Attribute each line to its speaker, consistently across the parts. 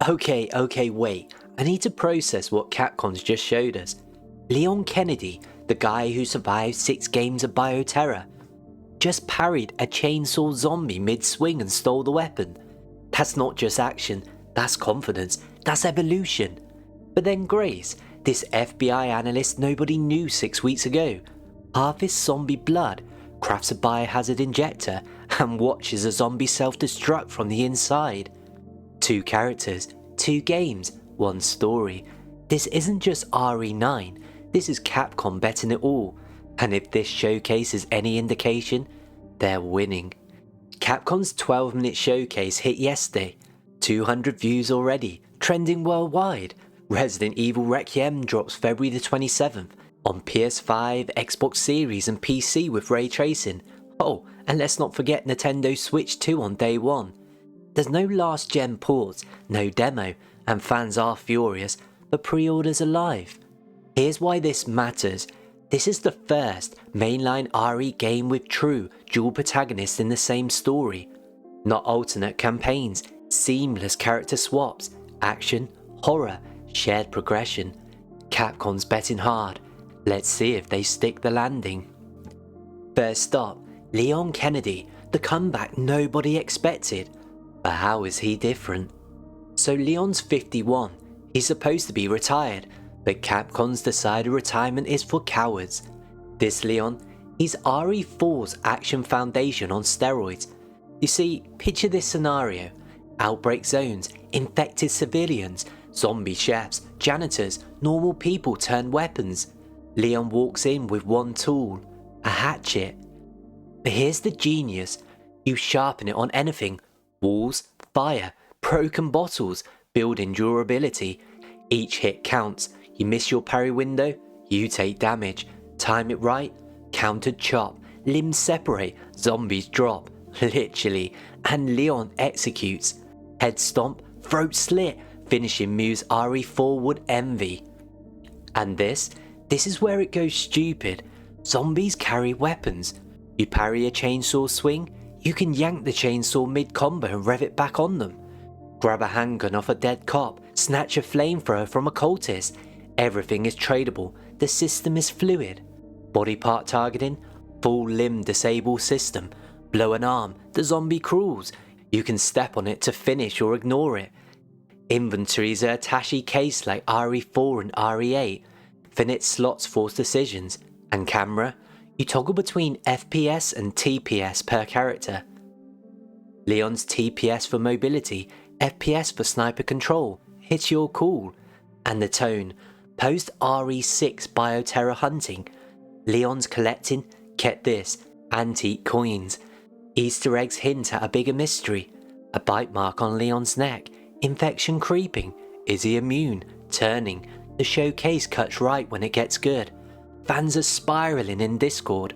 Speaker 1: Okay, wait. I need to process what Capcom's just showed us. Leon Kennedy, the guy who survived 6 games of Bioterror, just parried a chainsaw zombie mid-swing and stole the weapon. That's not just action, that's confidence, that's evolution. But then Grace, this FBI analyst nobody knew 6 weeks ago, harvests zombie blood, crafts a biohazard injector, and watches a zombie self-destruct from the inside. 2 characters, 2 games, 1 story. This isn't just RE9, this is Capcom betting it all. And if this showcase is any indication, they're winning. Capcom's 12-minute showcase hit yesterday. 200 views already, trending worldwide. Resident Evil Requiem drops February the 27th on PS5, Xbox Series and PC with ray tracing. Oh, and let's not forget Nintendo Switch 2 on day 1. There's no last gen ports, no demo, and fans are furious, but pre-orders are live. Here's why this matters. This is the first mainline RE game with true dual protagonists in the same story. Not alternate campaigns, seamless character swaps, action, horror, shared progression. Capcom's betting hard. Let's see if they stick the landing. First up, Leon Kennedy, the comeback nobody expected. But how is he different? So Leon's 51, he's supposed to be retired, but Capcom's decided retirement is for cowards. This Leon, he's RE4's action foundation on steroids. You see, picture this scenario: outbreak zones, infected civilians, zombie chefs, janitors, normal people turn weapons. Leon walks in with one tool, a hatchet. But here's the genius: you sharpen it on anything: walls, fire, broken bottles, building durability. Each hit counts. You miss your parry window, you take damage. Time it right, countered chop, limbs separate, zombies drop, literally, and Leon executes. Head stomp, throat slit, finishing moves RE4 would envy. And this is where it goes stupid. Zombies carry weapons. You parry a chainsaw swing, you can yank the chainsaw mid-combo and rev it back on them. Grab a handgun off a dead cop, snatch a flamethrower from a cultist. Everything is tradable, the system is fluid. Body part targeting, full limb disable system. Blow an arm, the zombie crawls. You can step on it to finish or ignore it. Inventories are a attaché case like RE4 and RE8. Finite slots force decisions. And camera, you toggle between FPS and TPS per character. Leon's TPS for mobility, FPS for sniper control. It's your call. And the tone, post RE6 bioterror hunting. Leon's collecting, get this, antique coins. Easter eggs hint at a bigger mystery. A bite mark on Leon's neck, infection creeping. Is he immune? Turning. The showcase cuts right when it gets good. Fans are spiraling in Discord.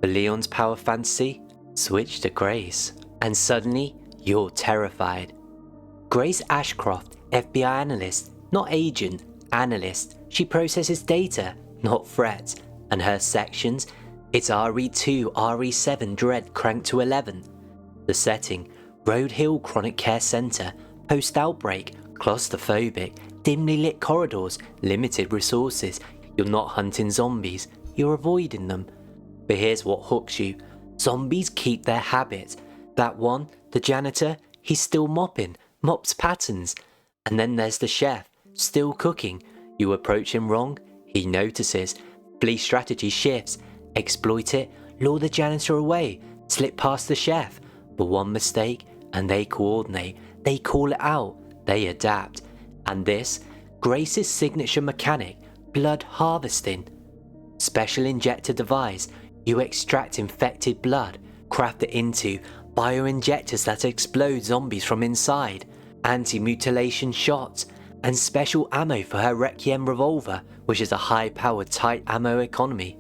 Speaker 1: For Leon's power fantasy, switch to Grace. And suddenly, you're terrified. Grace Ashcroft, FBI analyst, not agent, analyst. She processes data, not threats. And her sections, it's RE2, RE7 Dread cranked to 11. The setting, Road Hill Chronic Care Centre, post-outbreak, claustrophobic, dimly lit corridors, limited resources. You're not hunting zombies, you're avoiding them. But here's what hooks you. Zombies keep their habits. That one, the janitor, he's still mopping, mops patterns. And then there's the chef, still cooking. You approach him wrong, he notices. Flee strategy shifts. Exploit it, lure the janitor away, slip past the chef. But one mistake, and they coordinate. They call it out, they adapt. And this, Grace's signature mechanic, blood harvesting. Special injector device, you extract infected blood, craft it into bioinjectors that explode zombies from inside, anti-mutilation shots, and special ammo for her Requiem revolver, which is a high-powered tight ammo economy.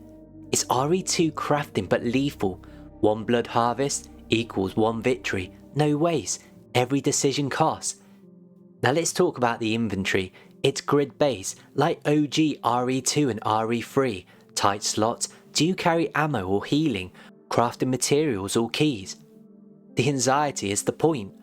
Speaker 1: It's RE2 crafting but lethal. 1 blood harvest equals 1 victory, no waste, every decision costs. Now let's talk about the inventory. It's grid-based, like OG RE2 and RE3. Tight slots, do you carry ammo or healing, crafting materials or keys? The anxiety is the point.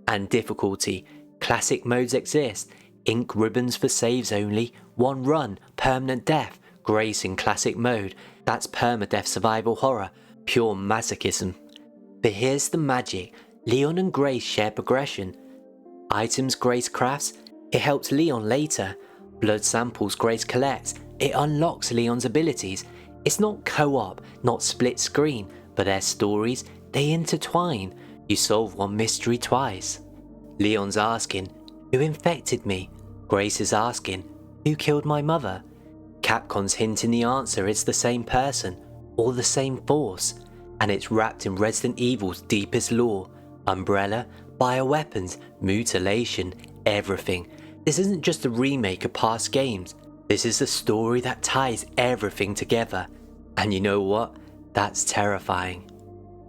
Speaker 1: And difficulty, Classic modes exist. Ink ribbons for saves only, one run, permanent death, Grace in classic mode. That's permadeath survival horror, pure masochism. But here's the magic. Leon and Grace share progression. Items Grace crafts, it helps Leon later. Blood samples Grace collects, it unlocks Leon's abilities. It's not co-op, not split screen, but their stories, they intertwine. You solve one mystery twice. Leon's asking, who infected me? Grace is asking, who killed my mother? Capcom's hinting the answer is the same person, or the same force, and it's wrapped in Resident Evil's deepest lore. Umbrella, bioweapons, mutilation, everything. This isn't just a remake of past games, this is a story that ties everything together. And you know what? That's terrifying.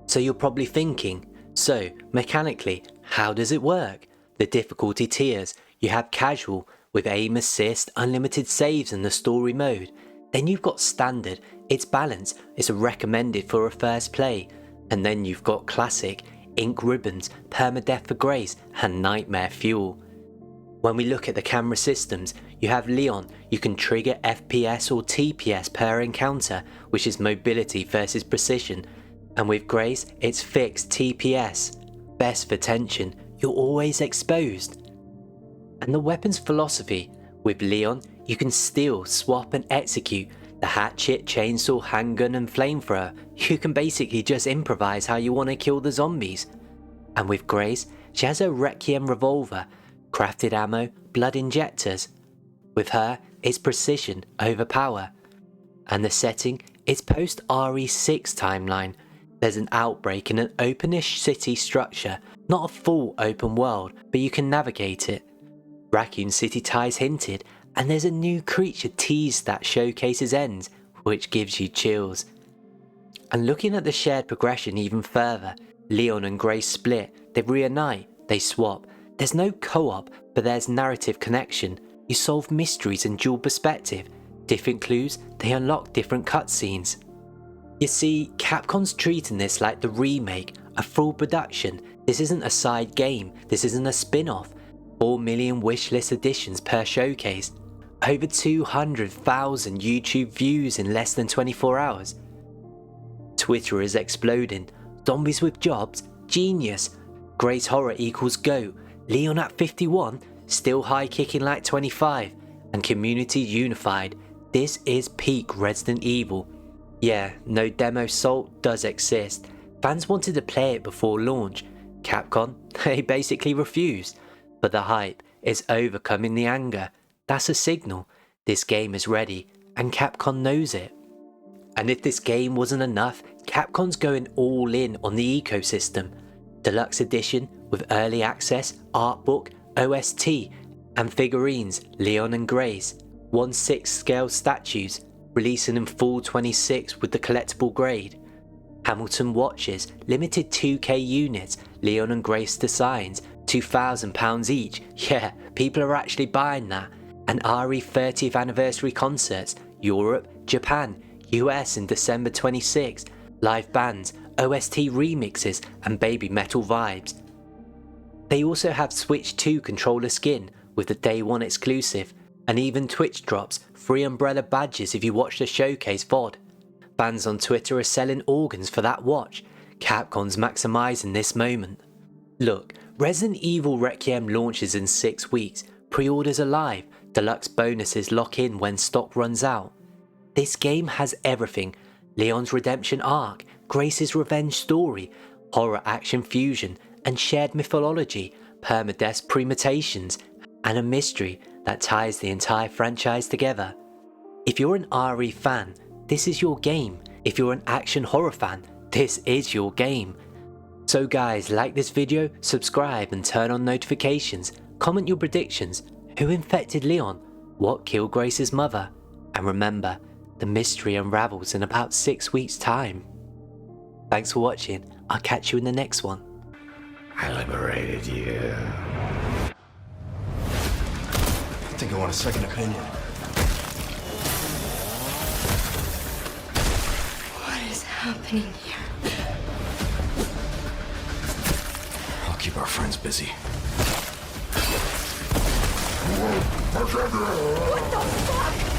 Speaker 1: So you're probably thinking, so mechanically, how does it work? The difficulty tiers. You have casual, with aim assist, unlimited saves in the story mode. Then you've got standard, it's balanced, it's recommended for a first play. And then you've got classic, ink ribbons, permadeath for grace, and nightmare fuel. When we look at the camera systems, you have Leon, you can trigger FPS or TPS per encounter, which is mobility versus precision. And with Grace, it's fixed TPS. Best for tension, you're always exposed. And the weapons philosophy, with Leon, you can steal, swap and execute. The hatchet, chainsaw, handgun and flamethrower, you can basically just improvise how you want to kill the zombies. And with Grace, she has a Requiem revolver, crafted ammo, blood injectors. With her, it's precision over power. And the setting is post RE6 timeline. There's an outbreak in an openish city structure, not a full open world, but you can navigate it. Raccoon City ties hinted, and there's a new creature teased that showcases ends, which gives you chills. And looking at the shared progression even further, Leon and Grace split, they reunite, they swap. There's no co-op, but there's narrative connection. You solve mysteries in dual perspective. Different clues, they unlock different cutscenes. You see, Capcom's treating this like the remake, a full production. This isn't a side game, this isn't a spin-off. 4 million wishlist editions per showcase. Over 200,000 YouTube views in less than 24 hours. Twitter is exploding. Zombies with jobs? Genius. Grace horror equals GOAT. Leon at 51, still high kicking like 25. And community unified. This is peak Resident Evil. Yeah, no demo salt does exist. Fans wanted to play it before launch. Capcom, they basically refused. But the hype is overcoming the anger. That's a signal. This game is ready, and Capcom knows it. And if this game wasn't enough, Capcom's going all in on the ecosystem. Deluxe edition with early access, art book, OST, and figurines, Leon and Grace. 1/6 scale statues, releasing in full 26 with the collectible grade. Hamilton watches, limited 2K units, Leon and Grace designs, £2,000 each. Yeah, people are actually buying that. And RE 30th anniversary concerts, Europe, Japan, US in December 26, live bands, OST remixes and baby metal vibes. They also have Switch 2 controller skin with the day one exclusive, and even Twitch drops free Umbrella badges if you watch the showcase VOD. Fans on Twitter are selling organs for that watch. Capcom's maximising this moment. Look, Resident Evil Requiem launches in 6 weeks, pre-orders are live, deluxe bonuses lock in when stock runs out. This game has everything: Leon's redemption arc, Grace's revenge story, horror action fusion, and shared mythology, permadeath's premutations, and a mystery that ties the entire franchise together. If you're an RE fan, this is your game. If you're an action horror fan, this is your game. So guys, like this video, subscribe and turn on notifications, comment your predictions, who infected Leon, what killed Grace's mother, and remember, the mystery unravels in about 6 weeks' time. Thanks for watching, I'll catch you in the next one.
Speaker 2: I liberated you. I think I want a second opinion.
Speaker 3: What is happening here?
Speaker 2: I'll keep our friends busy.
Speaker 3: What the fuck?